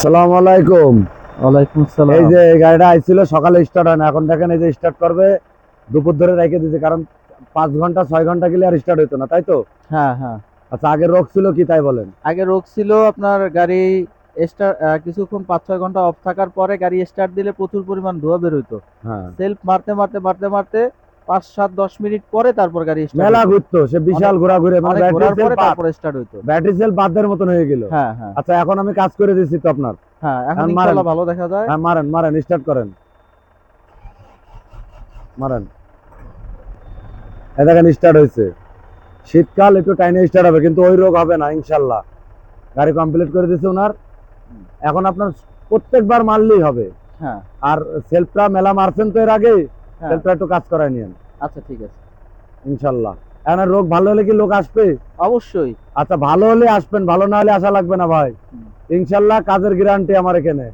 আসসালামু আলাইকুম। ওয়ালাইকুম এই আসসালাম। যে এই গাড়িটা আইছিল সকালে স্টার্ট হয় না, এখন দেখেন এই যে স্টার্ট করবে, দুপুর ধরে রেখে দিতে, কারণ 5 ঘন্টা 6 ঘন্টা গেলে আর স্টার্ট হইতো না, তাই তো? হ্যাঁ, হ্যাঁ। আচ্ছা, আগে রোগ ছিল কি তাই বলেন? আগে রোগ ছিল আপনার গাড়ি স্টার্ট কিছুক্ষণ 5-6 ঘন্টা অফ থাকার পরে গাড়ি স্টার্ট দিলে প্রচুর পরিমাণ ধোঁয়া বের হইতো। হ্যাঁ, সেলফ মারতে মারতে মারতে মারতে 5-7-10 মিনিট পরে তারপর গাড়ি স্টার্ট মেলা হইতো। ঘুরতো, সে অনেক বিশাল ঘোরা ঘুরে, মানে অনেক ব্যাটারি ঘোরার সেল পরে বাদ, তারপরে স্টার্ট হইতো। ব্যাটারি সেল বাদের মতন হয়ে গেল। হ্যাঁ, হ্যাঁ। আচ্ছা, এখন আমি কাজ করে দিচ্ছি তো আপনার। হ্যাঁ, এখন এখন মারেন। ইনশাআল্লাহ ভালো দেখা যায়। হ্যাঁ, মারেন মারেন, স্টার্ট করেন, মারেন। এই দেখেন স্টার্ট হয়েছে। শীতকাল একটু টাইনে স্টার্ট হবে, কিন্তু ওই রোগ হবে না ইনশাল্লাহ। গাড়ি কমপ্লিট করে দিচ্ছে ওনার। হুম, এখন আপনার প্রত্যেকবার মারলেই হবে। হ্যাঁ, আর সেলফটা মেলা মারছেন তো এর আগে, হ্যাঁ। সেলফটা একটু কাজ করায় নিয়েন আচ্ছা, ঠিক আছে। ইনশাল্লাহ। এখন আর রোগ ভালো হলে কি লোক আসবে? অবশ্যই। আচ্ছা, ভালো হলে আসবেন, ভালো না হলে আসা লাগবে না ভাই। হুম। ইনশাল্লাহ কাজের গ্যারান্টি আমার এখানে।